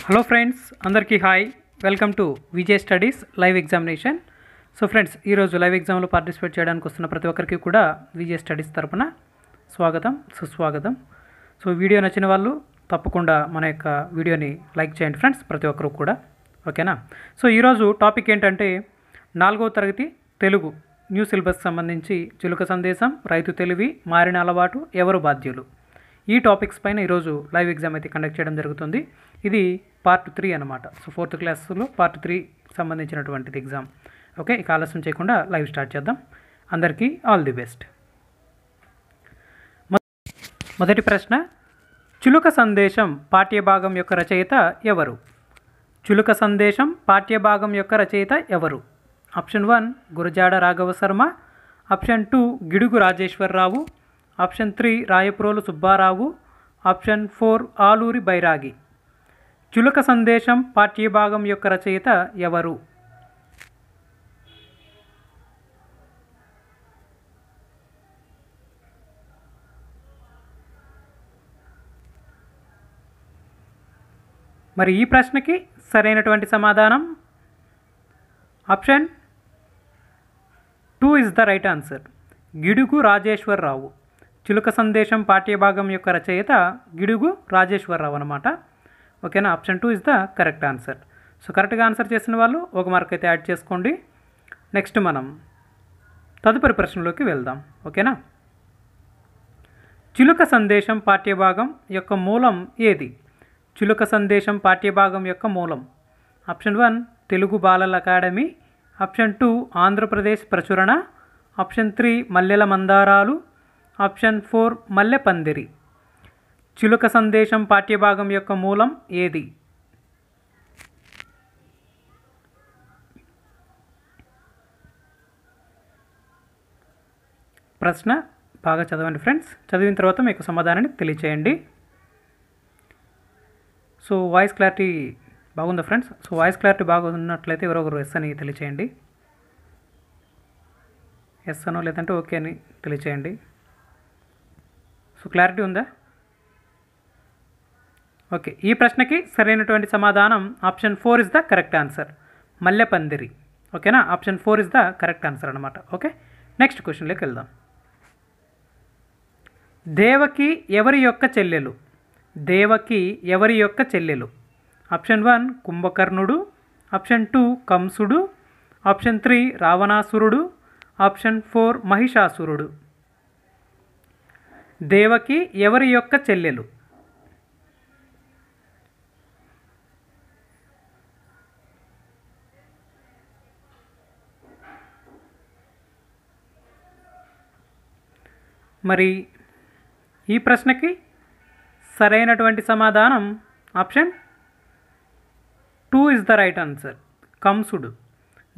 Hello friends, అందరికీ hi. Welcome to Vijay studies live examination. So friends, ఈరోజు live ఎగ్జామ్లో participate చేయడానికి వస్తున్న ప్రతి ఒక్కరికి కూడా విజయ్ స్టడీస్ తరపున స్వాగతం, సుస్వాగతం. సో వీడియో నచ్చిన వాళ్ళు తప్పకుండా మన యొక్క వీడియోని లైక్ చేయండి ఫ్రెండ్స్, ప్రతి ఒక్కరు కూడా. ఓకేనా? సో ఈరోజు టాపిక్ ఏంటంటే 4వ తరగతి తెలుగు న్యూ సిలబస్ సంబంధించి చిలుక సందేశం, రైతు తెలివి, మారిన అలవాటు, ఎవరు బాధ్యులు, ఈ టాపిక్స్ పైన ఈరోజు లైవ్ ఎగ్జామ్ అయితే కండక్ట్ చేయడం జరుగుతుంది. ఇది పార్ట్ 3 అనమాట. సో 4th క్లాస్లో పార్ట్ 3 సంబంధించినటువంటిది ఎగ్జామ్. ఓకే, ఇక ఆలస్యం చేయకుండా లైవ్ స్టార్ట్ చేద్దాం. అందరికీ ఆల్ ది బెస్ట్. మొదటి ప్రశ్న, చిలుక సందేశం పాఠ్యభాగం యొక్క రచయిత ఎవరు? చిలుక సందేశం పాఠ్యభాగం యొక్క రచయిత ఎవరు? Option 1 Gurajada Raghava Sharma, option 2 Gidugu Rajeshwara Rao, option 3 Rayaprolu Subbarao, option 4 Aluri Bairagi. Chiluka Sandesham పాఠ్యభాగం యొక్క రచయిత ఎవరు? మరి ఈ ప్రశ్నకి సరైనటువంటి సమాధానం option 2 is the right answer. Gidugu Rajeshwara Rao. Chiluka Sandesham పాఠ్యభాగం యొక్క రచయిత గిడుగు రాజేశ్వరరావు అనమాట. ఓకేనా? Option 2 is the correct answer. So కరెక్ట్గా ఆన్సర్ చేసిన వాళ్ళు ఒక మార్క్ అయితే యాడ్ చేసుకోండి. నెక్స్ట్ మనం తదుపరి ప్రశ్నలోకి వెళ్దాం. ఓకేనా? చిలుక సందేశం పాఠ్యభాగం యొక్క మూలం ఏది? చిలుక సందేశం పాఠ్యభాగం యొక్క మూలం ఆప్షన్ 1 తెలుగు బాలల అకాడమీ, ఆప్షన్ 2 ఆంధ్రప్రదేశ్ ప్రచురణ, ఆప్షన్ 3 మల్లెల మందారాలు, ఆప్షన్ 4 మల్లె పందిరి. చిలుక సందేశం పాఠ్యభాగం యొక్క మూలం ఏది? ప్రశ్న బాగా చదవండి ఫ్రెండ్స్. చదివిన తర్వాత మీకు సమాధానాన్ని తెలియచేయండి. సో వాయిస్ క్లారిటీ బాగుందా ఫ్రెండ్స్? సో వాయిస్ క్లారిటీ బాగున్నట్లయితే ఎవరొకరు ఎస్ అని తెలియచేయండి. ఎస్ అనో లేదంటే ఓకే అని తెలియచేయండి. సో క్లారిటీ ఉందా? ఓకే, ఈ ప్రశ్నకి సరైనటువంటి సమాధానం option 4 is the correct answer, మల్లె పందిరి. ఓకేనా? Option 4 is the correct answer అనమాట. ఓకే, నెక్స్ట్ క్వశ్చన్లోకి వెళ్దాం. దేవకి ఎవరి యొక్క చెల్లెలు? దేవకి ఎవరి యొక్క చెల్లెలు? ఆప్షన్ 1 కుంభకర్ణుడు, ఆప్షన్ 2 కంసుడు, ఆప్షన్ 3 రావణాసురుడు, ఆప్షన్ 4 మహిషాసురుడు. దేవకి ఎవరి యొక్క చెల్లెలు? మరి ఈ ప్రశ్నకి సరైనటువంటి సమాధానం option 2 is the right answer, కంసుడు.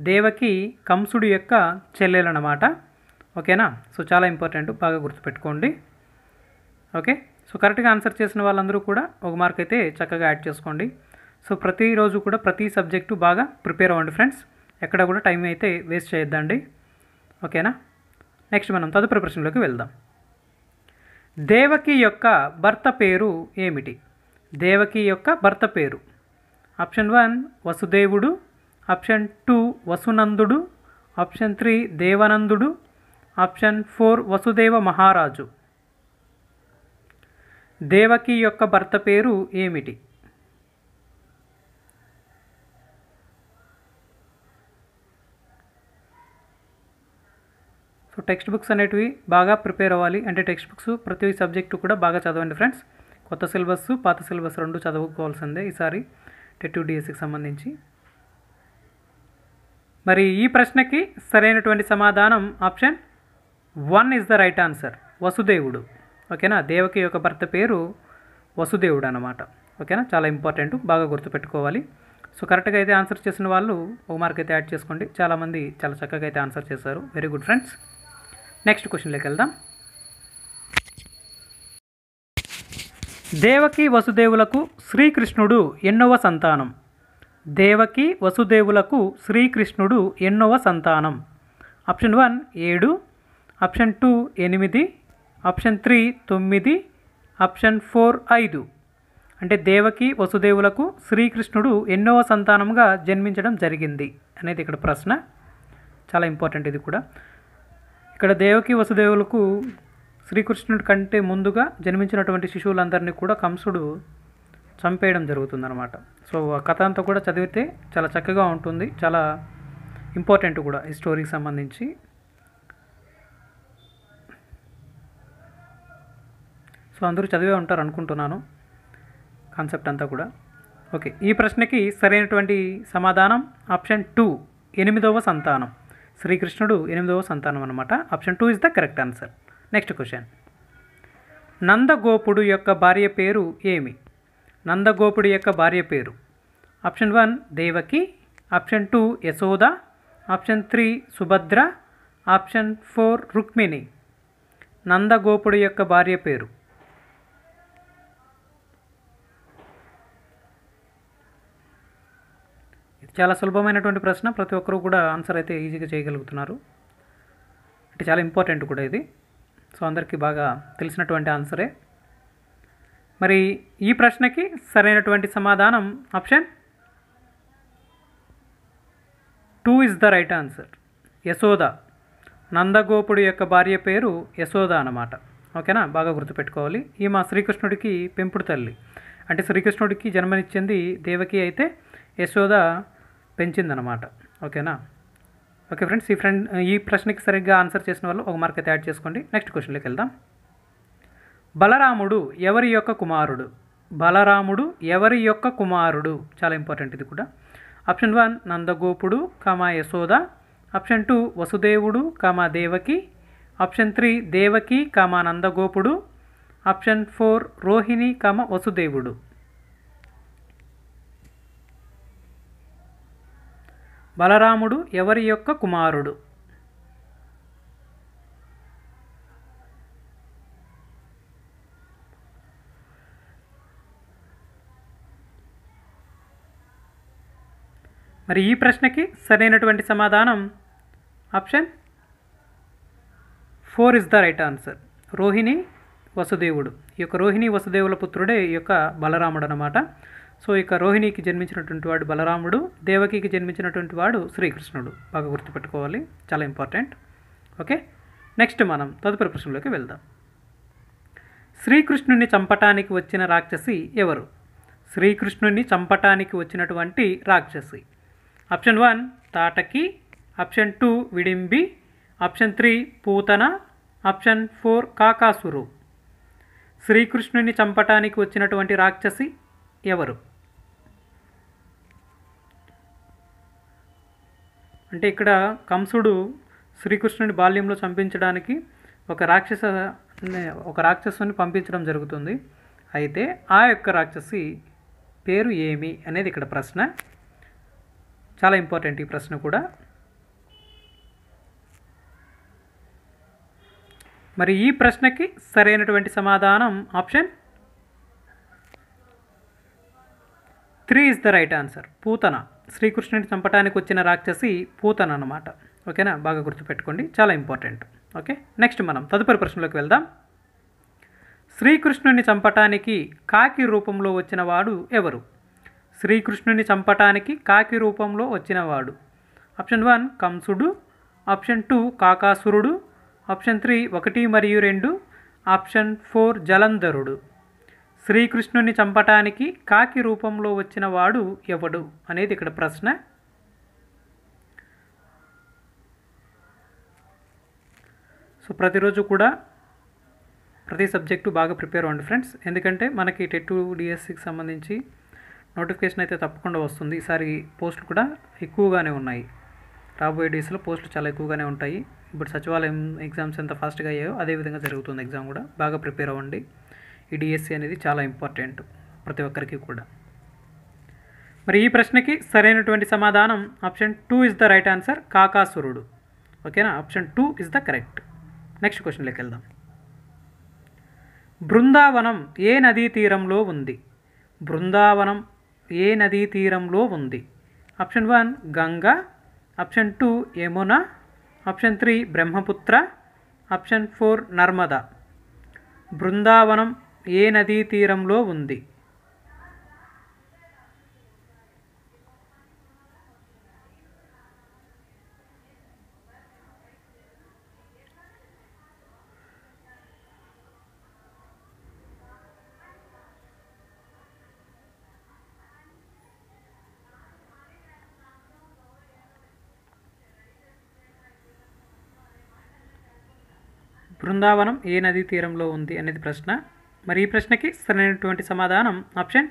దేవకి కంసుడు యొక్క చెల్లెలన్నమాట. ఓకేనా? సో చాలా ఇంపార్టెంట్, బాగా గుర్తుపెట్టుకోండి. ఓకే, సో కరెక్ట్గా ఆన్సర్ చేసిన వాళ్ళందరూ కూడా ఒక మార్క్ అయితే చక్కగా యాడ్ చేసుకోండి. సో ప్రతిరోజు కూడా ప్రతి సబ్జెక్టు బాగా ప్రిపేర్ అవ్వండి ఫ్రెండ్స్. ఎక్కడ కూడా టైం అయితే వేస్ట్ చేయొద్దండి. ఓకేనా? నెక్స్ట్ మనం తదుపరి ప్రశ్నలోకి వెళ్దాం. దేవకి యొక్క భర్త పేరు ఏమిటి? దేవకి యొక్క భర్త పేరు ఆప్షన్ 1 వసుదేవుడు, ఆప్షన్ 2 వసునందుడు, ఆప్షన్ 3 దేవనందుడు, ఆప్షన్ 4 వసుదేవ మహారాజు. దేవకి యొక్క భర్త పేరు ఏమిటి? సో టెక్స్ట్ బుక్స్ అనేటివి బాగా ప్రిపేర్ అవ్వాలి. అంటే టెక్స్ట్ బుక్స్ ప్రతి సబ్జెక్టు కూడా బాగా చదవండి ఫ్రెండ్స్. కొత్త సిలబస్, పాత సిలబస్ రెండు చదువుకోవాల్సిందే ఈసారి టెట్ డిఎస్సికి సంబంధించి. మరి ఈ ప్రశ్నకి సరైనటువంటి సమాధానం option 1 is the right answer, వసుదేవుడు. ఓకేనా? దేవకి యొక్క భర్త పేరు వసుదేవుడు అన్నమాట. ఓకేనా? చాలా ఇంపార్టెంట్, బాగా గుర్తుపెట్టుకోవాలి. సో కరెక్ట్గా అయితే ఆన్సర్ చేసిన వాళ్ళు ఒక మార్క్ అయితే యాడ్ చేసుకోండి. చాలామంది చాలా చక్కగా అయితే ఆన్సర్ చేశారు. Very good friends. నెక్స్ట్ క్వశ్చన్లోకి వెళ్దాం. దేవకి వసుదేవులకు శ్రీకృష్ణుడు ఎన్నవ సంతానం? దేవకి వసుదేవులకు శ్రీకృష్ణుడు ఎన్నవ సంతానం? Option 1 7, option 2 8, option 3 9, option 4 5. అంటే దేవకి వసుదేవులకు శ్రీకృష్ణుడు ఎన్నో సంతానముగా జన్మించడం జరిగింది అనేది ఇక్కడ ప్రశ్న. చాలా ఇంపార్టెంట్ ఇది కూడా. ఇక్కడ దేవకి వసుదేవులకు శ్రీకృష్ణుడి కంటే ముందుగా జన్మించినటువంటి శిశువులందరినీ కూడా కంసుడు చంపేయడం జరుగుతుందన్నమాట. సో ఆ కథ అంతా కూడా చదివితే చాలా చక్కగా ఉంటుంది, చాలా ఇంపార్టెంట్ కూడా ఈ స్టోరీకి సంబంధించి. సో అందరూ చదివే ఉంటారు అనుకుంటున్నాను కాన్సెప్ట్ అంతా కూడా. ఓకే, ఈ ప్రశ్నకి సరైనటువంటి సమాధానం ఆప్షన్ 2, 8వ సంతానం. శ్రీకృష్ణుడు 8వ సంతానం అనమాట. Option 2 is the correct answer. Next question. నందగోపుడు యొక్క భార్య పేరు ఏమి? నందగోపుడు యొక్క భార్య పేరు option 1 Devaki, option 2 Yashoda, option 3 Subhadra, option 4 Rukmini. నందగోపుడు యొక్క భార్య పేరు. ఇది చాలా సులభమైనటువంటి ప్రశ్న, ప్రతి ఒక్కరూ కూడా ఆన్సర్ అయితే ఈజీగా చేయగలుగుతున్నారు. అంటే చాలా ఇంపార్టెంట్ కూడా ఇది. సో అందరికీ బాగా తెలిసినటువంటి ఆన్సరే. మరి ఈ ప్రశ్నకి సరైనటువంటి సమాధానం option 2 is the right answer. Yashoda. నందగోపుడు యొక్క భార్య పేరు యశోద అన్నమాట. ఓకేనా, బాగా గుర్తుపెట్టుకోవాలి. ఈమె శ్రీకృష్ణుడికి పెంపుడు తల్లి. అంటే శ్రీకృష్ణుడికి జన్మనిచ్చింది దేవకి, అయితే యశోద పెంచిందనమాట. ఓకేనా. ఓకే ఫ్రెండ్స్, ఈ ప్రశ్నకి సరిగ్గా ఆన్సర్ చేసిన వాళ్ళు ఒక మార్క్ అయితే యాడ్ చేసుకోండి. నెక్స్ట్ క్వశ్చన్లోకి వెళ్దాం. బలరాముడు ఎవరి యొక్క కుమారుడు? బలరాముడు ఎవరి యొక్క కుమారుడు? చాలా ఇంపార్టెంట్ ఇది కూడా. ఆప్షన్ 1 నందగోపుడు, యశోద, ఆప్షన్ 2 వసుదేవుడు, దేవకి, ఆప్షన్ 3 దేవకి, నందగోపుడు, ఆప్షన్ 4 రోహిణి, వసుదేవుడు. బలరాముడు ఎవరి యొక్క కుమారుడు? మరి ఈ ప్రశ్నకి సరైనటువంటి సమాధానం option 4 is the right answer. Rohini, వసుదేవుడు. ఈ యొక్క రోహిణి వసుదేవుల పుత్రుడే ఈ యొక్క బలరాముడు అన్నమాట. సో ఇక రోహిణికి జన్మించినటువంటి వాడు బలరాముడు, దేవకికి జన్మించినటువంటి వాడు శ్రీకృష్ణుడు. బాగా గుర్తుపెట్టుకోవాలి, చాలా ఇంపార్టెంట్. ఓకే, నెక్స్ట్ మనం తదుపరి ప్రశ్నలోకి వెళ్దాం. శ్రీకృష్ణుని చంపటానికి వచ్చిన రాక్షసి ఎవరు? శ్రీకృష్ణుని చంపటానికి వచ్చినటువంటి రాక్షసి. Option 1 Tataki, option 2 Vidimbi, option 3 Putana, option 4 Kakasura. శ్రీకృష్ణుని చంపటానికి వచ్చినటువంటి రాక్షసి ఎవరు? అంటే ఇక్కడ కంసుడు శ్రీకృష్ణుని బాల్యంలో చంపించడానికి ఒక రాక్షసుని పంపించడం జరుగుతుంది. అయితే ఆ యొక్క రాక్షసి పేరు ఏమి అనేది ఇక్కడ ప్రశ్న. చాలా ఇంపార్టెంట్ ఈ ప్రశ్న కూడా. మరి ఈ ప్రశ్నకి సరైనటువంటి సమాధానం option 3 is the right answer. Putana. శ్రీకృష్ణుని చంపటానికి వచ్చిన రాక్షసి పూతన అన్నమాట. ఓకేనా, బాగా గుర్తుపెట్టుకోండి, చాలా ఇంపార్టెంట్. ఓకే, నెక్స్ట్ మనం తదుపరి ప్రశ్నలోకి వెళ్దాం. శ్రీకృష్ణుని చంపటానికి కాకి రూపంలో వచ్చినవాడు ఎవరు? శ్రీకృష్ణుని చంపటానికి కాకి రూపంలో వచ్చినవాడు. ఆప్షన్ 1 కంసుడు, ఆప్షన్ 2 కాకాసురుడు, ఆప్షన్ 3 1 మరియు 2, ఆప్షన్ 4 జలంధరుడు. శ్రీకృష్ణుని చంపటానికి కాకి రూపంలో వచ్చిన వాడు ఎవడు అనేది ఇక్కడ ప్రశ్న. సో ప్రతిరోజు కూడా ప్రతి సబ్జెక్టు బాగా ప్రిపేర్ అవ్వండి ఫ్రెండ్స్, ఎందుకంటే మనకి టెట్ డిఎస్సికి సంబంధించి నోటిఫికేషన్ అయితే తప్పకుండా వస్తుంది. ఈసారి పోస్టులు కూడా ఎక్కువగానే ఉన్నాయి. రాబోయే డేస్లో పోస్టులు చాలా ఎక్కువగానే ఉంటాయి. ఇప్పుడు సచివాలయం ఎగ్జామ్స్ ఎంత ఫాస్ట్గా అయ్యాయో అదేవిధంగా జరుగుతుంది ఎగ్జామ్ కూడా. బాగా ప్రిపేర్ అవ్వండి. ఈ డిఎస్సి అనేది చాలా ఇంపార్టెంట్ ప్రతి ఒక్కరికి కూడా. మరి ఈ ప్రశ్నకి సరైనటువంటి సమాధానం option 2 is the right answer. కాకాసురుడు. ఓకేనా, option 2 is the correct. Next క్వశ్చన్లోకి వెళ్దాం. బృందావనం ఏ నదీ తీరంలో ఉంది? బృందావనం ఏ నదీ తీరంలో ఉంది? Option 1 Ganga, option 2 Yamuna, option 3 Brahmaputra, option 4 Narmada. Brindavanam ఏ నదీ తీరంలో ఉంది? బృందావనం ఏ నదీ తీరంలో ఉంది అనేది ప్రశ్న. మరి ఈ ప్రశ్నకి సరైనటువంటి సమాధానం option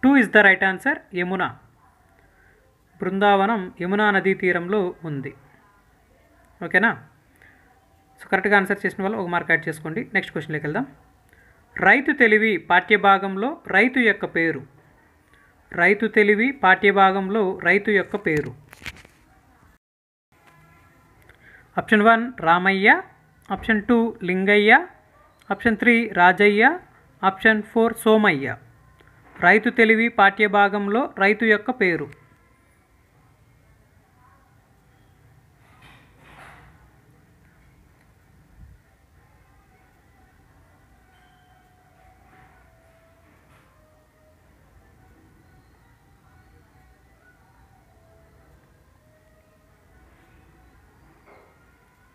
2 is the right answer, Yamuna. Brindavanam Yamuna నదీ తీరంలో ఉంది. ఓకేనా? సో కరెక్ట్గా ఆన్సర్ చేసిన వాళ్ళు ఒక మార్క్ యాడ్ చేసుకోండి. నెక్స్ట్ క్వశ్చన్లోకి వెళ్దాం. రైతు తెలివి పాఠ్యభాగంలో రైతు యొక్క పేరు. రైతు తెలివి పాఠ్యభాగంలో రైతు యొక్క పేరు. Option 1 Ramayya, option 2 Lingayya, option 3 Rajayya, option 4 Somayya. Raithu Telivi పాఠ్యభాగంలో రైతు యొక్క పేరు.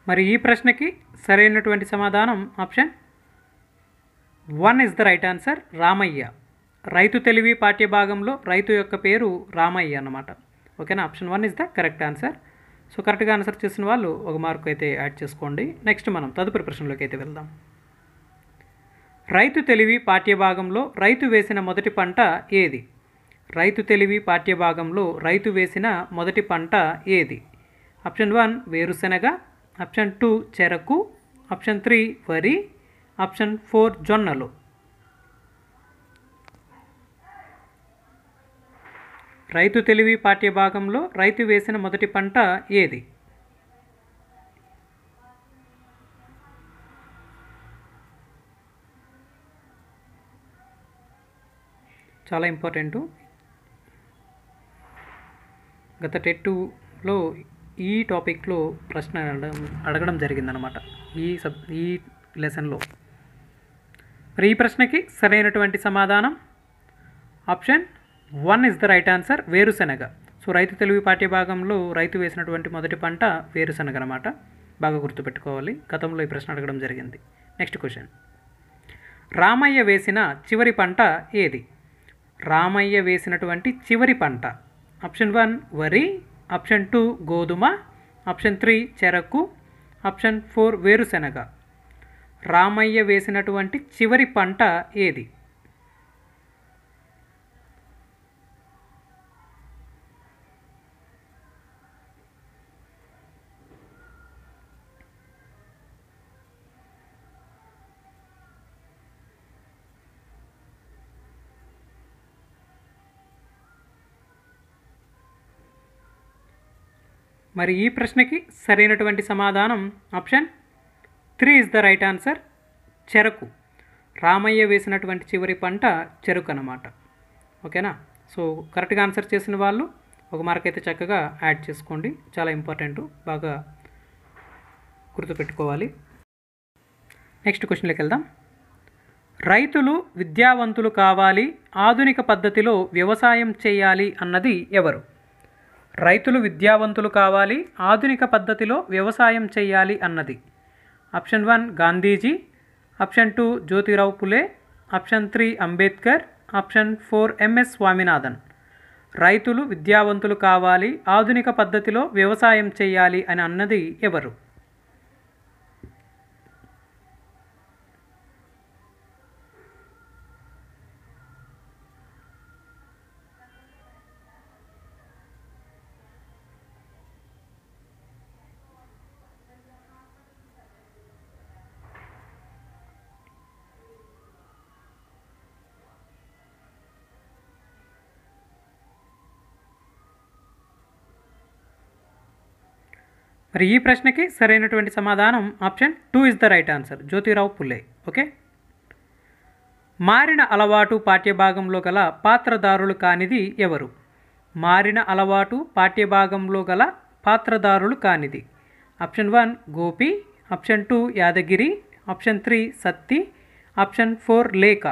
మరి ఈ ప్రశ్నకి సరైనటువంటి సమాధానం option 1 is the right answer, Ramayya. Raithu Telivi పాఠ్యభాగంలో రైతు యొక్క పేరు రామయ్య అన్నమాట. ఓకేనా? Option 1 is the correct answer. So కరెక్ట్గా ఆన్సర్ చేసిన వాళ్ళు ఒక మార్క్ అయితే యాడ్ చేసుకోండి. నెక్స్ట్ మనం తదుపరి ప్రశ్నలోకి అయితే వెళ్దాం. రైతు తెలివి పాఠ్యభాగంలో రైతు వేసిన మొదటి పంట ఏది? రైతు తెలివి పాఠ్యభాగంలో రైతు వేసిన మొదటి పంట ఏది? ఆప్షన్ 1 వేరుశెనగ, ఆప్షన్ 2 చెరకు, ఆప్షన్ 3 వరి, ఆప్షన్ 4 జొన్నలు. రైతు తెలివి పాఠ్యభాగంలో రైతు వేసిన మొదటి పంట ఏది? చాలా ఇంపార్టెంటు. గత టెట్టులో ఈ టాపిక్లో ప్రశ్న అడగడం జరిగిందనమాట ఈ లెసన్లో. మరి ఈ ప్రశ్నకి సరైనటువంటి సమాధానం option 1 is the right answer, వేరుశెనగ. సో రైతు తెలివి పాఠ్యభాగంలో రైతు వేసినటువంటి మొదటి పంట వేరుశెనగ అనమాట. బాగా గుర్తుపెట్టుకోవాలి, గతంలో ఈ ప్రశ్న అడగడం జరిగింది. Next question. రామయ్య వేసిన చివరి పంట ఏది? రామయ్య వేసినటువంటి చివరి పంట. ఆప్షన్ 1 వరి, ఆప్షన్ 2 గోధుమ, ఆప్షన్ 3 చెరకు, ఆప్షన్ 4 వేరుశెనగ. రామయ్య వేసినటువంటి చివరి పంట ఏది? మరి ఈ ప్రశ్నకి సరైనటువంటి సమాధానం option 3 is the right answer, చెరకు. రామయ్య వేసినటువంటి చివరి పంట చెరకు అన్నమాట. ఓకేనా? సో కరెక్ట్గా ఆన్సర్ చేసిన వాళ్ళు ఒక మార్క్ అయితే చక్కగా యాడ్ చేసుకోండి. చాలా ఇంపార్టెంట్, బాగా గుర్తుపెట్టుకోవాలి. నెక్స్ట్ క్వశ్చన్లోకి వెళ్దాం. రైతులు విద్యావంతులు కావాలి, ఆధునిక పద్ధతిలో వ్యవసాయం చేయాలి అన్నది ఎవరు? రైతులు విద్యావంతులు కావాలి, ఆధునిక పద్ధతిలో వ్యవసాయం చేయాలి అన్నది. Option 1 Gandhiji, option 2 Jyotirao Phule, option 3 Ambedkar, option 4 MS Swaminathan. రైతులు విద్యావంతులు కావాలి, ఆధునిక పద్ధతిలో వ్యవసాయం చేయాలి అని అన్నది ఎవరు? మరి ఈ ప్రశ్నకి సరైనటువంటి సమాధానం option 2 is the right answer, Jyotirao Phule. Okay. మారిన అలవాటు పాఠ్యభాగంలో గల పాత్రధారులు కానిది ఎవరు? మారిన అలవాటు పాఠ్యభాగంలో గల పాత్రధారులు కానిది. Option 1 Gopi, option 2 Yadagiri, option 3 Satti, option 4 లేఖ.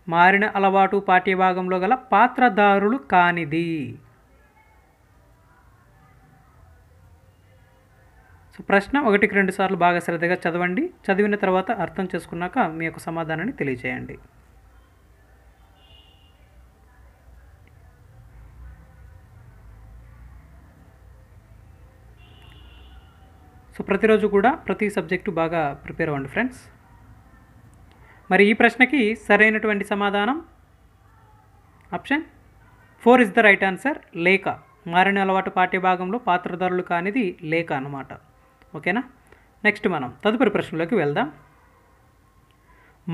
మారిన అలవాటు పాఠ్యభాగంలో గల పాత్రధారులు కానిది. సో ప్రశ్న 1కి 2 సార్లు బాగా శ్రద్ధగా చదవండి. చదివిన తర్వాత అర్థం చేసుకున్నాక మీ యొక్క సమాధానాన్ని తెలియజేయండి. సో ప్రతిరోజు కూడా ప్రతి సబ్జెక్టు బాగా ప్రిపేర్ అవ్వండి ఫ్రెండ్స్. మరి ఈ ప్రశ్నకి సరైనటువంటి సమాధానం option 4 is the right answer. లేఖ. మారిన అలవాటు పాఠ్యభాగంలో పాత్రధారులు కానిది లేఖ అన్నమాట. ఓకేనా. నెక్స్ట్ మనం తదుపరి ప్రశ్నలోకి వెళ్దాం.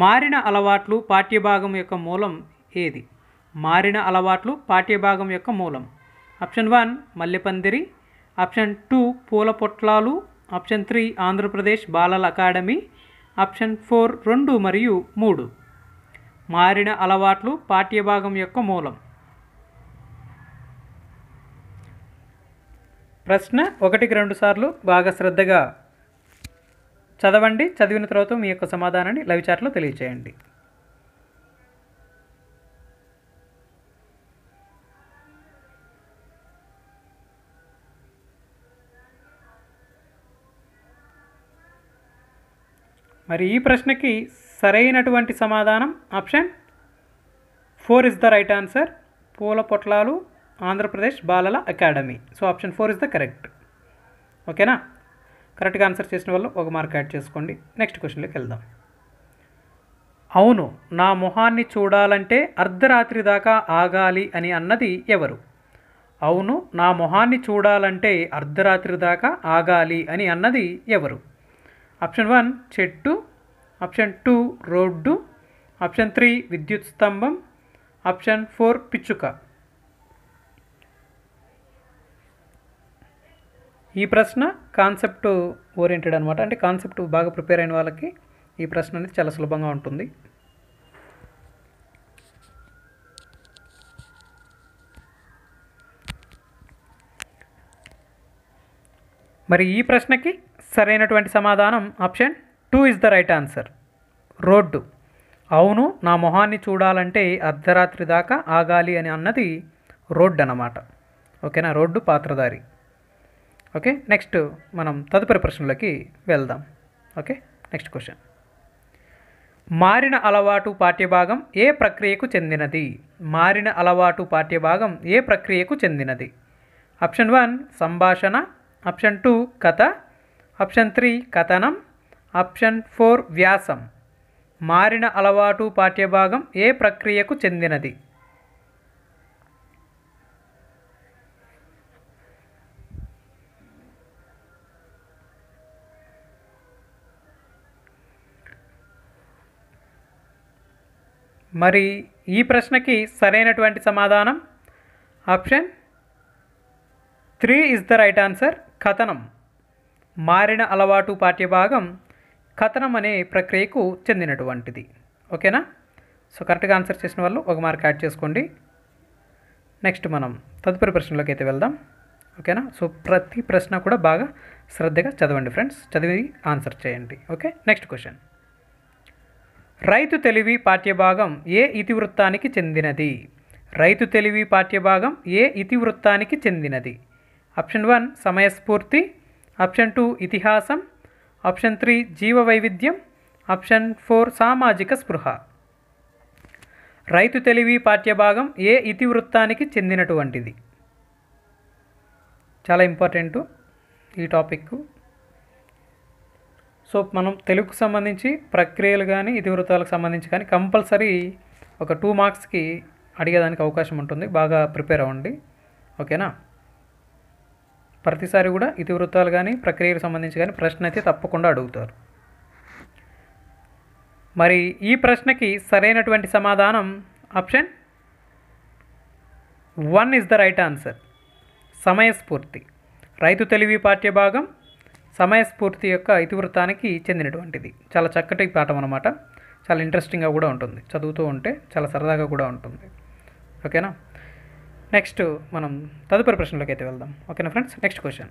మారిన అలవాట్లు పాఠ్యభాగం యొక్క మూలం ఏది? మారిన అలవాట్లు పాఠ్యభాగం యొక్క మూలం. ఆప్షన్ 1 మల్లెపందిరి, ఆప్షన్ 2 పూల పొట్లాలు, ఆప్షన్ 3 ఆంధ్రప్రదేశ్ బాలల అకాడమీ, ఆప్షన్ 4 2 మరియు 3. మారిన అలవాట్లు పాఠ్యభాగం యొక్క మూలం. ప్రశ్న 1కి 2 సార్లు బాగా శ్రద్ధగా చదవండి. చదివిన తర్వాత మీ యొక్క సమాధానాన్ని లైవ్ చాట్లో తెలియచేయండి. మరి ఈ ప్రశ్నకి సరైనటువంటి సమాధానం option 4 is the right answer. పూల పొట్లాలు ఆంధ్రప్రదేశ్ బాలల academy. So option 4 is the correct. ఓకేనా. కరెక్ట్గా ఆన్సర్ చేసిన వాళ్ళు 1 మార్క్ యాడ్ చేసుకోండి. నెక్స్ట్ క్వశ్చన్లోకి వెళ్దాం. అవును నా మొహాన్ని చూడాలంటే అర్ధరాత్రి దాకా ఆగాలి అని అన్నది ఎవరు? అవును నా మొహాన్ని చూడాలంటే అర్ధరాత్రి దాకా ఆగాలి అని అన్నది ఎవరు? ఆప్షన్ 1 చెట్టు, ఆప్షన్ 2 రోడ్డు, ఆప్షన్ 3 విద్యుత్ స్తంభం, ఆప్షన్ 4 పిచ్చుక. ఈ ప్రశ్న కాన్సెప్ట్ ఓరియంటెడ్ అనమాట. అంటే కాన్సెప్ట్ బాగా ప్రిపేర్ అయిన వాళ్ళకి ఈ ప్రశ్న అనేది చాలా సులభంగా ఉంటుంది. మరి ఈ ప్రశ్నకి సరైనటువంటి సమాధానం option 2 is the right answer. Road. అవును నా మొహాన్ని చూడాలంటే అర్ధరాత్రి దాకా ఆగాలి అని అన్నది రోడ్డు అన్నమాట. ఓకేనా. రోడ్డు పాత్రధారి. ఓకే. నెక్స్ట్ మనం తదుపరి ప్రశ్నలోకి వెళ్దాం. ఓకే. Next question. మారిన అలవాటు పాఠ్యభాగం ఏ ప్రక్రియకు చెందినది? మారిన అలవాటు పాఠ్యభాగం ఏ ప్రక్రియకు చెందినది? ఆప్షన్ 1 సంభాషణ, ఆప్షన్ 2 కథ, ఆప్షన్ 3 కథనం, ఆప్షన్ 4 వ్యాసం. మారిన అలవాటు పాఠ్యభాగం ఏ ప్రక్రియకు చెందినది? మరి ఈ ప్రశ్నకి సరైనటువంటి సమాధానం option 3 is the right answer. కథనం. మారిన అలవాటు పాఠ్యభాగం కథనం అనే ప్రక్రియకు చెందినటువంటిది. ఓకేనా. సో కరెక్ట్గా ఆన్సర్ చేసిన వాళ్ళు 1 మార్క్ యాడ్ చేసుకోండి. నెక్స్ట్ మనం తదుపరి ప్రశ్నలోకి అయితే వెళ్దాం. ఓకేనా. సో ప్రతి ప్రశ్న కూడా బాగా శ్రద్ధగా చదవండి ఫ్రెండ్స్. చదివి ఆన్సర్ చేయండి. ఓకే. Next question. రైతు తెలివి పాఠ్యభాగం ఏ ఇతివృత్తానికి చెందినది? రైతు తెలివి పాఠ్యభాగం ఏ ఇతివృత్తానికి చెందినది? ఆప్షన్ 1 సమయస్ఫూర్తి, ఆప్షన్ 2 ఇతిహాసం, ఆప్షన్ 3 జీవ వైవిధ్యం, ఆప్షన్ 4 సామాజిక స్పృహ. రైతు తెలివి పాఠ్యభాగం ఏ ఇతివృత్తానికి చెందినటువంటిది? చాలా ఇంపార్టెంట్ ఈ టాపిక్. సో మనం తెలుగుకు సంబంధించి ప్రక్రియలు కానీ ఇతివృత్తాలకు సంబంధించి కానీ కంపల్సరీ ఒక 2 మార్క్స్కి అడిగేదానికి అవకాశం ఉంటుంది. బాగా ప్రిపేర్ అవ్వండి. ఓకేనా. ప్రతిసారి కూడా ఇతివృత్తాలు కానీ ప్రక్రియకు సంబంధించి కానీ ప్రశ్న అయితే తప్పకుండా అడుగుతారు. మరి ఈ ప్రశ్నకి సరైనటువంటి సమాధానం option 1 is the right answer. సమయస్ఫూర్తి. రైతు తెలివి పాఠ్యభాగం సమయస్ఫూర్తి యొక్క ఇతివృత్తానికి చెందినటువంటిది. చాలా చక్కటి పాఠం అన్నమాట. చాలా ఇంట్రెస్టింగ్గా కూడా ఉంటుంది. చదువుతూ ఉంటే చాలా సరదాగా కూడా ఉంటుంది. ఓకేనా. నెక్స్ట్ మనం తదుపరి ప్రశ్నలోకి అయితే వెళ్దాం. ఓకేనా ఫ్రెండ్స్. Next question.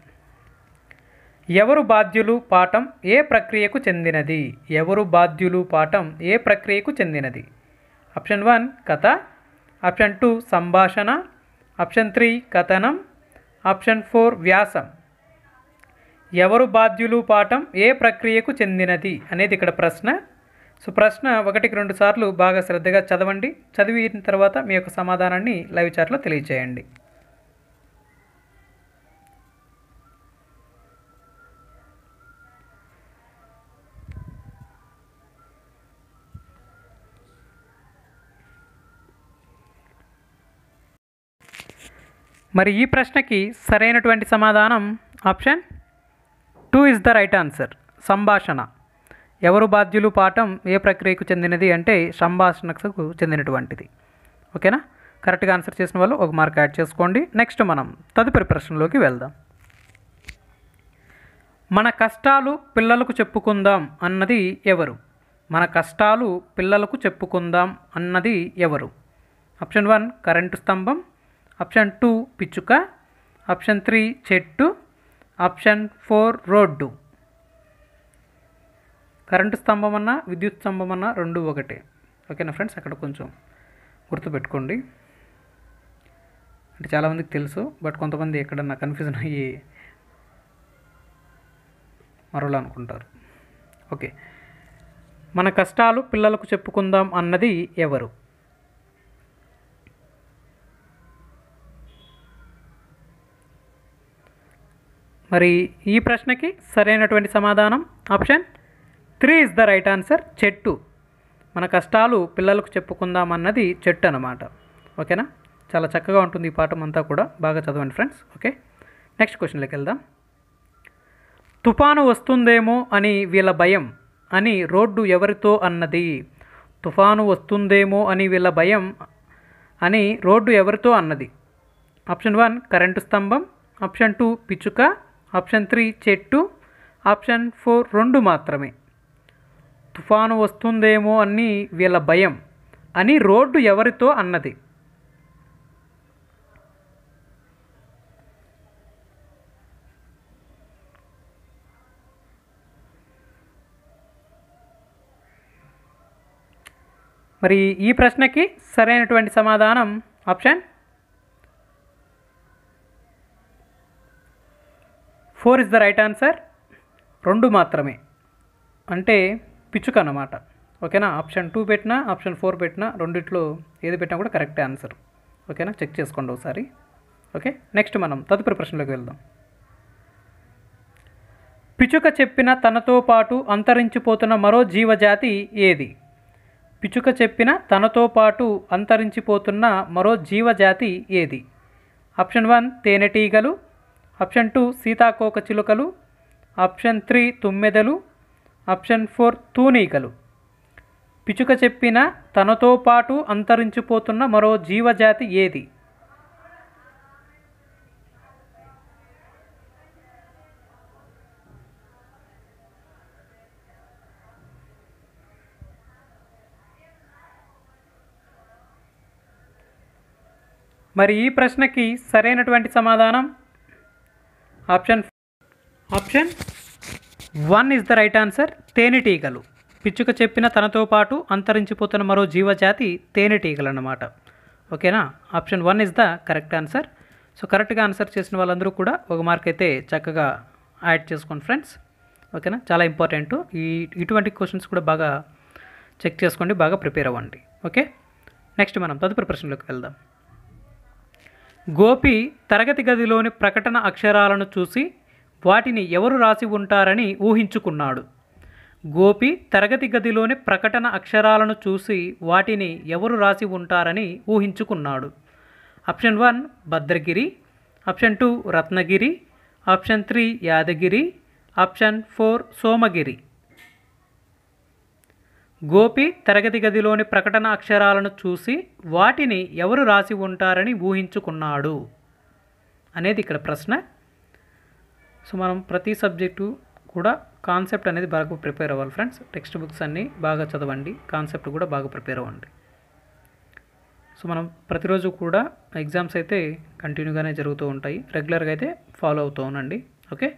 ఎవరు బాధ్యులు పాఠం ఏ ప్రక్రియకు చెందినది? ఎవరు బాధ్యులు పాఠం ఏ ప్రక్రియకు చెందినది? ఆప్షన్ 1 కథ, ఆప్షన్ 2 సంభాషణ, ఆప్షన్ 3 కథనం, ఆప్షన్ 4 వ్యాసం. ఎవరు బాధ్యులు పాఠం ఏ ప్రక్రియకు చెందినది అనేది ఇక్కడ ప్రశ్న. సో ప్రశ్న 1కి 2 సార్లు బాగా శ్రద్ధగా చదవండి. చదివిన తర్వాత మీ యొక్క సమాధానాన్ని లైవ్ చాట్లో తెలియచేయండి. మరి ఈ ప్రశ్నకి సరైనటువంటి సమాధానం option 2 is the right answer. సంభాషణ. ఎవరు బాధ్యులు పాఠం ఏ ప్రక్రియకు చెందినది అంటే సంభాషణకు చెందినటువంటిది. ఓకేనా? కరెక్ట్గా ఆన్సర్ చేసిన వాళ్ళు ఒక మార్క్ యాడ్ చేసుకోండి. నెక్స్ట్ మనం తదుపరి ప్రశ్నలోకి వెళ్దాం. మన కష్టాలు పిల్లలకు చెప్పుకుందాం అన్నది ఎవరు? మన కష్టాలు పిల్లలకు చెప్పుకుందాం అన్నది ఎవరు? ఆప్షన్ 1 కరెంటు స్తంభం, ఆప్షన్ 2 పిచ్చుక, ఆప్షన్ 3 చెట్టు, ఆప్షన్ 4 రోడ్డు. కరెంటు స్తంభం అన్నా విద్యుత్ స్తంభం అన్నా రెండు ఒకటే. ఓకేనా ఫ్రెండ్స్? అక్కడ కొంచెం గుర్తుపెట్టుకోండి. అంటే చాలామందికి తెలుసు, బట్ కొంతమంది ఎక్కడన్నా కన్ఫ్యూజన్ అయ్యి మరోలా అనుకుంటారు. ఓకే, మన కష్టాలు పిల్లలకు చెప్పుకుందాం అన్నది ఎవరు? మరి ఈ ప్రశ్నకి సరైనటువంటి సమాధానం option 3 is the right answer. చెట్టు. మన కష్టాలు పిల్లలకు చెప్పుకుందాం అన్నది చెట్టు అన్నమాట. ఓకేనా? చాలా చక్కగా ఉంటుంది ఈ పాఠం అంతా కూడా. బాగా చదవండి ఫ్రెండ్స్. ఓకే, నెక్స్ట్ క్వశ్చన్లోకి వెళ్దాం. తుఫాను వస్తుందేమో అని వీళ్ళ భయం అని రోడ్డు ఎవరితో అన్నది? తుఫాను వస్తుందేమో అని వీళ్ళ భయం అని రోడ్డు ఎవరితో అన్నది? ఆప్షన్ 1 కరెంటు స్తంభం, ఆప్షన్ 2 పిచ్చుక, ఆప్షన్ 3 చెట్టు, ఆప్షన్ 4 రెండు మాత్రమే. తుఫాను వస్తుందేమో అని వీళ్ళ భయం అని రోడ్డు ఎవరితో అన్నది? మరి ఈ ప్రశ్నకి సరైనటువంటి సమాధానం option 4 is the right answer. రెండు మాత్రమే అంటే పిచ్చుక అన్నమాట. ఓకేనా? ఆప్షన్ 2 పెట్టినా ఆప్షన్ 4 పెట్టినా రెండిట్లో ఏది పెట్టినా కూడా కరెక్ట్ ఆన్సర్. ఓకేనా? చెక్ చేసుకోండి ఒకసారి. ఓకే, నెక్స్ట్ మనం తదుపరి ప్రశ్నలోకి వెళ్దాం. పిచ్చుక చెప్పిన తనతో పాటు అంతరించిపోతున్న మరో జీవజాతి ఏది? పిచ్చుక చెప్పిన తనతో పాటు అంతరించిపోతున్న మరో జీవజాతి ఏది? ఆప్షన్ 1 తేనెటీగలు, ఆప్షన్ 2 సీతాకోకచిలుకలు, ఆప్షన్ 3 తుమ్మెదలు, ఆప్షన్ 4 తూనీగలు. పిచ్చుక చెప్పిన తనతో పాటు అంతరించిపోతున్న మరో జీవజాతి ఏది? మరి ఈ ప్రశ్నకి సరైనటువంటి సమాధానం option 1 is the right answer. తేనెటీగలు. పిచ్చుక చెప్పిన తనతో పాటు అంతరించిపోతున్న మరో జీవజాతి తేనెటీగలు అన్నమాట. ఓకేనా? Option 1 is the correct answer. So కరెక్ట్గా ఆన్సర్ చేసిన వాళ్ళందరూ కూడా ఒక మార్క్ అయితే చక్కగా యాడ్ చేసుకోండి ఫ్రెండ్స్. ఓకేనా? చాలా ఇంపార్టెంట్. ఇటువంటి క్వశ్చన్స్ కూడా బాగా చెక్ చేసుకోండి, బాగా ప్రిపేర్ అవ్వండి. ఓకే, నెక్స్ట్ మనం తదుపరి ప్రశ్నలోకి వెళ్దాం. గోపి తరగతి గదిలోని ప్రకటన అక్షరాలను చూసి వాటిని ఎవరు రాసి ఉంటారని ఊహించుకున్నాడు? గోపి తరగతి గదిలోని ప్రకటన అక్షరాలను చూసి వాటిని ఎవరు రాసి ఉంటారని ఊహించుకున్నాడు? Option 1 Bhadragiri, option 2 Ratnagiri, option 3 Yadagiri, option 4 Somagiri. Gopi తరగతి గదిలోని ప్రకటన అక్షరాలను చూసి వాటిని ఎవరు రాసి ఉంటారని ఊహించుకున్నాడు అనేది ఇక్కడ ప్రశ్న. సో మనం ప్రతి సబ్జెక్టు కూడా కాన్సెప్ట్ అనేది బాగా ప్రిపేర్ అవ్వాలి ఫ్రెండ్స్. టెక్స్ట్ బుక్స్ అన్నీ బాగా చదవండి, కాన్సెప్ట్ కూడా బాగా ప్రిపేర్ అవ్వండి. సో మనం ప్రతిరోజు కూడా ఎగ్జామ్స్ అయితే కంటిన్యూగానే జరుగుతూ ఉంటాయి, రెగ్యులర్గా అయితే ఫాలో అవుతూ ఉండండి. ఓకే,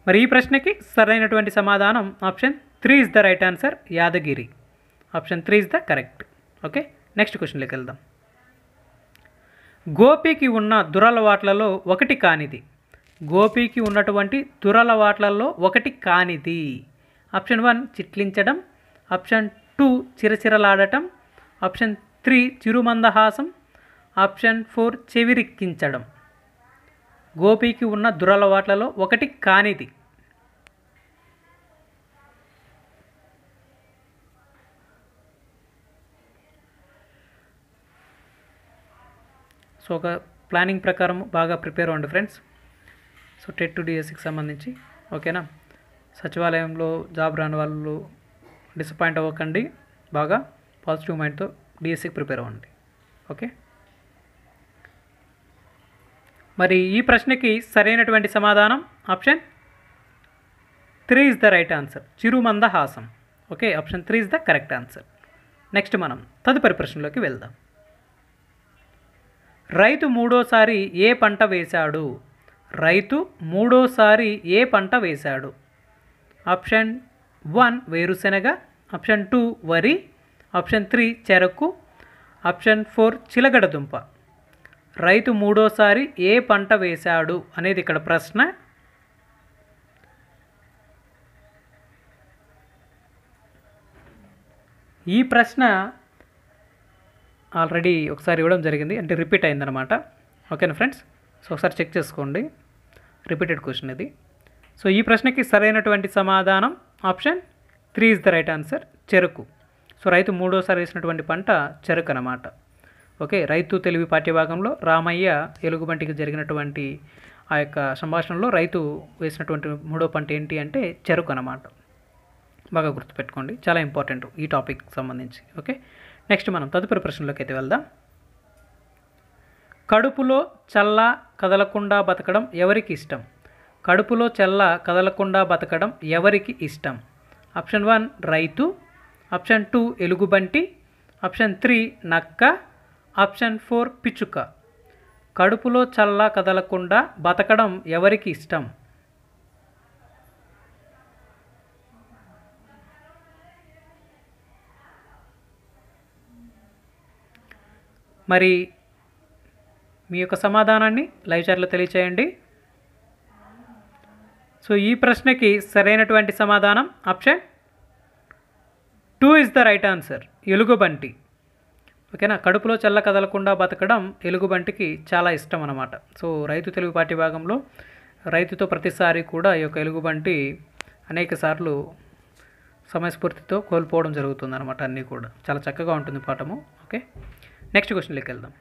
మరి ఈ ప్రశ్నకి సరైనటువంటి సమాధానం option 3 is the right answer. Yadagiri. Option 3 is the correct. Okay, next క్వశ్చన్లోకి వెళ్దాం. గోపికి ఉన్న దురలవాట్లలో ఒకటి కానిది. గోపికి ఉన్నటువంటి దురలవాట్లలో ఒకటి కానిది. ఆప్షన్ 1 చిట్లించడం, ఆప్షన్ 2 చిరచిరలాడటం, ఆప్షన్ 3 చిరుమందహాసం, ఆప్షన్ 4 చెవిరిక్కించడం. గోపికి ఉన్న దురలవాట్లలో ఒకటి కానిది. సో ఒక ప్లానింగ్ ప్రకారం బాగా ప్రిపేర్ అవ్వండి ఫ్రెండ్స్. సో టెట్ డిఎస్సికి సంబంధించి ఓకేనా. సచివాలయంలో జాబ్ రాని వాళ్ళు డిసప్పాయింట్ అవ్వకండి, బాగా పాజిటివ్ మైండ్తో డిఎస్సికి ప్రిపేర్ అవ్వండి. ఓకే, మరి ఈ ప్రశ్నకి సరైనటువంటి సమాధానం option 3 is the right answer, చిరుమందహాసం. Okay, option 3 is the correct answer. Next మనం తదుపరి ప్రశ్నలోకి వెళ్దాం. రైతు మూడోసారి ఏ పంట వేశాడు? రైతు మూడోసారి ఏ పంట వేశాడు? ఆప్షన్ 1 వేరుశెనగ, ఆప్షన్ 2 వరి, ఆప్షన్ 3 చెరకు, ఆప్షన్ 4 చిలగడదుంప. రైతు మూడోసారి ఏ పంట వేశాడు అనేది ఇక్కడ ప్రశ్న. ఈ ప్రశ్న ఆల్రెడీ ఒకసారి ఇవ్వడం జరిగింది, అంటే రిపీట్ అయిందనమాట. ఓకేనా ఫ్రెండ్స్, సో ఒకసారి చెక్ చేసుకోండి, రిపీటెడ్ క్వశ్చన్ ఇది. సో ఈ ప్రశ్నకి సరైనటువంటి సమాధానం option 3 is the right answer, చెరకు. సో రైతు మూడోసారి వేసినటువంటి పంట చెరకు అన్నమాట. ఓకే, రైతు తెలివి పాఠ్యభాగంలో రామయ్య ఎలుగుబంటికి జరిగినటువంటి ఆ యొక్క సంభాషణలో రైతు వేసినటువంటి మూడో పంట ఏంటి అంటే చెరకు అన్నమాట. బాగా గుర్తుపెట్టుకోండి, చాలా ఇంపార్టెంట్ ఈ టాపిక్ సంబంధించి. ఓకే, నెక్స్ట్ మనం తదుపరి ప్రశ్నలోకి అయితే వెళ్దాం. కడుపులో చల్ల కదలకుండా బతకడం ఎవరికి ఇష్టం? కడుపులో చల్ల కదలకుండా బతకడం ఎవరికి ఇష్టం? ఆప్షన్ 1 రైతు, ఆప్షన్ 2 ఎలుగుబంటి, ఆప్షన్ 3 నక్క, ఆప్షన్ 4 పిచ్చుక. కడుపులో చల్ల కదలకుండా బతకడం ఎవరికి ఇష్టం? మరి మీ యొక్క సమాధానాన్ని లైవ్ చాట్లో తెలియచేయండి. సో ఈ ప్రశ్నకి సరైనటువంటి సమాధానం option 2 is the right answer, ఎలుగుబంటి. ఓకేనా, కడుపులో చల్ల కదలకుండా బతకడం ఎలుగుబంటికి చాలా ఇష్టం అన్నమాట. సో రైతు తెలుగు పాఠ్య భాగంలో రైతుతో ప్రతిసారి కూడా ఈ యొక్క ఎలుగుబంటి అనేక సార్లు సమయస్ఫూర్తితో కోల్పోవడం జరుగుతుంది అనమాట. అన్నీ కూడా చాలా చక్కగా ఉంటుంది పాఠము. ఓకే, నెక్స్ట్ క్వశ్చన్లోకి వెళ్దాం.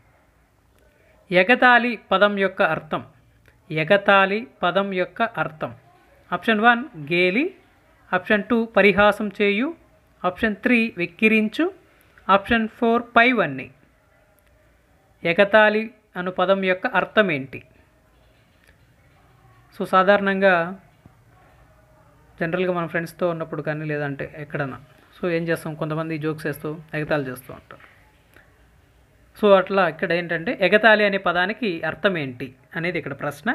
ఎగతాళి పదం యొక్క అర్థం. ఎగతాళి పదం యొక్క అర్థం. ఆప్షన్ 1 గేలి, ఆప్షన్ 2 పరిహాసం చేయు, ఆప్షన్ 3 వెక్కిరించు, ఆప్షన్ 4 పైవన్నీ. ఎగతాళి అను పదం యొక్క అర్థం ఏంటి? సో సాధారణంగా జనరల్గా మన ఫ్రెండ్స్తో ఉన్నప్పుడు కానీ లేదంటే ఎక్కడన్నా సో ఏం చేస్తాం, కొంతమంది జోక్స్ వేస్తూ ఎగతాళి చేస్తూ ఉంటారు. సో అట్లా ఇక్కడ ఏంటంటే ఎగతాళి అనే పదానికి అర్థం ఏంటి అనేది ఇక్కడ ప్రశ్న.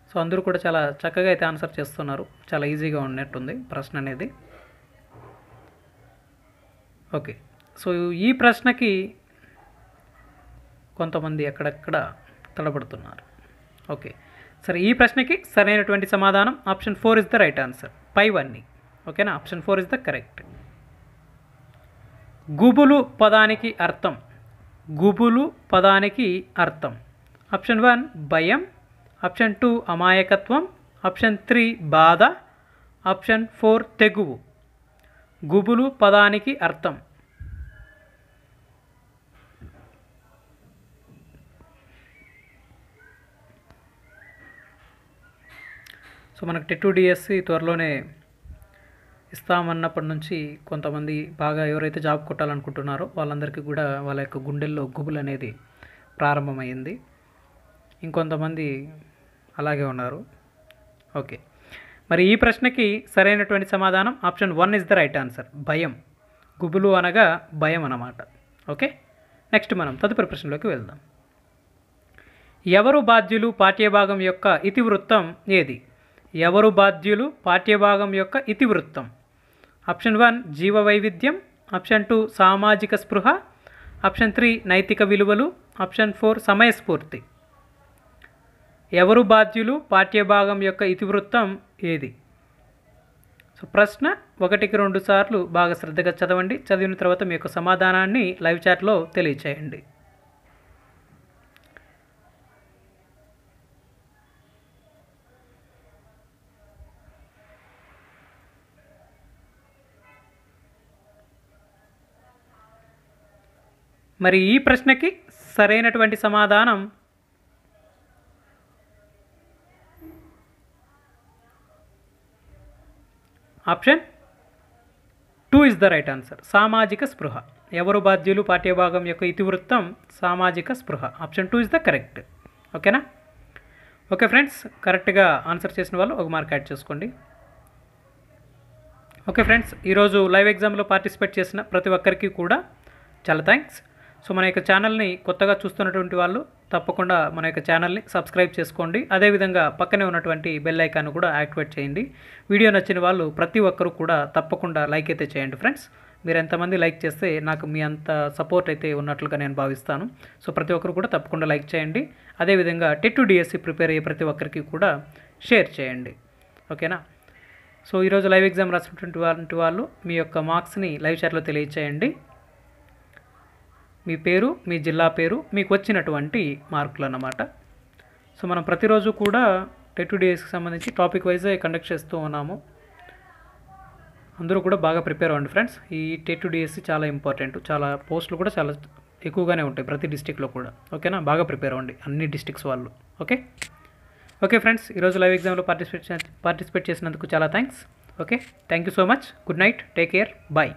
సో అందరూ కూడా చాలా చక్కగా అయితే ఆన్సర్ చేస్తున్నారు, చాలా ఈజీగా ఉన్నట్టుంది ప్రశ్న అనేది. ఓకే, సో ఈ ప్రశ్నకి కొంతమంది అక్కడక్కడ తడబడుతున్నారు. ఓకే, సరే, ఈ ప్రశ్నకి సరైనటువంటి సమాధానం option 4 is the right answer, పైవన్నీ. ఓకేనా, ఆప్షన్ 4 ఇస్ ద కరెక్ట్. గుబులు పదానికి అర్థం. గుబులు పదానికి అర్థం. ఆప్షన్ 1 భయం, ఆప్షన్ 2 అమాయకత్వం, ఆప్షన్ 3 బాధ, ఆప్షన్ 4 తెగువు. గుబులు పదానికి అర్థం. సో మనకు టెట్ డిఎస్సి త్వరలోనే ఇస్తామన్నప్పటి నుంచి కొంతమంది బాగా ఎవరైతే జాబ్ కొట్టాలనుకుంటున్నారో వాళ్ళందరికీ కూడా వాళ్ళ యొక్క గుండెల్లో గుబులు అనేది ప్రారంభమైంది. ఇంకొంతమంది అలాగే ఉన్నారు. ఓకే, మరి ఈ ప్రశ్నకి సరైనటువంటి సమాధానం option 1 is the right answer, భయం. గుబులు అనగా భయం అన్నమాట. ఓకే, నెక్స్ట్ మనం తదుపరి ప్రశ్నలోకి వెళ్దాం. ఎవరు బాధ్యులు పాఠ్యభాగం యొక్క ఇతివృత్తం ఏది? ఎవరు బాధ్యులు పాఠ్యభాగం యొక్క ఇతివృత్తం. ఆప్షన్ 1 జీవ వైవిధ్యం, ఆప్షన్ 2 సామాజిక స్పృహ, ఆప్షన్ 3 నైతిక విలువలు, ఆప్షన్ 4 సమయస్ఫూర్తి. ఎవరు బాధ్యులు పాఠ్యభాగం యొక్క ఇతివృత్తం ఏది? సో ప్రశ్న 1కి 2 సార్లు బాగా శ్రద్ధగా చదవండి. చదివిన తర్వాత మీ యొక్క సమాధానాన్ని లైవ్ చాట్లో తెలియచేయండి. మరి ఈ ప్రశ్నకి సరైనటువంటి సమాధానం option 2 is the right answer. సామాజిక స్పృహ. ఎవరు బాధ్యులు పాఠ్యభాగం యొక్క ఇతివృత్తం సామాజిక స్పృహ. Option 2 is the correct. ఓకేనా? ఓకే ఫ్రెండ్స్, కరెక్ట్గా ఆన్సర్ చేసిన వాళ్ళు ఒక మార్క్ యాడ్ చేసుకోండి. ఓకే ఫ్రెండ్స్, ఈరోజు లైవ్ ఎగ్జామ్లో పార్టిసిపేట్ చేసిన ప్రతి ఒక్కరికి కూడా చాలా థ్యాంక్స్. సో మన యొక్క ఛానల్ని కొత్తగా చూస్తున్నటువంటి వాళ్ళు తప్పకుండా మన యొక్క ఛానల్ని సబ్స్క్రైబ్ చేసుకోండి. అదేవిధంగా పక్కనే ఉన్నటువంటి బెల్ ఐకాన్ కూడా యాక్టివేట్ చేయండి. వీడియో నచ్చిన వాళ్ళు ప్రతి ఒక్కరు కూడా తప్పకుండా లైక్ అయితే చేయండి ఫ్రెండ్స్. మీరు ఎంతమంది లైక్ చేస్తే నాకు మీ అంత సపోర్ట్ అయితే ఉన్నట్లుగా నేను భావిస్తాను. సో ప్రతి ఒక్కరు కూడా తప్పకుండా లైక్ చేయండి. అదేవిధంగా టెట్ డిఎస్సి ప్రిపేర్ అయ్యే ప్రతి ఒక్కరికి కూడా షేర్ చేయండి. ఓకేనా? సో ఈరోజు లైవ్ ఎగ్జామ్ రాసినటువంటి వాళ్ళు మీ యొక్క మార్క్స్ని లైవ్ చాట్లో తెలియచేయండి. మీ పేరు, మీ జిల్లా పేరు, మీకు వచ్చినటువంటి మార్కులు అన్నమాట. సో మనం ప్రతిరోజు కూడా టెట్ డిఎస్కి సంబంధించి టాపిక్ వైజే కండక్ట్ చేస్తూ ఉన్నాము. అందరూ కూడా బాగా ప్రిపేర్ అవ్వండి ఫ్రెండ్స్. ఈ టెట్ డిఎస్సి చాలా ఇంపార్టెంట్. చాలా పోస్టులు కూడా చాలా ఎక్కువగానే ఉంటాయి ప్రతి డిస్టిక్లో కూడా. ఓకేనా? బాగా ప్రిపేర్ అవ్వండి అన్ని డిస్టిక్స్ వాళ్ళు. ఓకే ఫ్రెండ్స్, ఈరోజు లైవ్ ఎగ్జామ్లో పార్టిసిపేట్ చేసినందుకు చాలా thanks. Okay, thank you so much. Good night, take care, bye.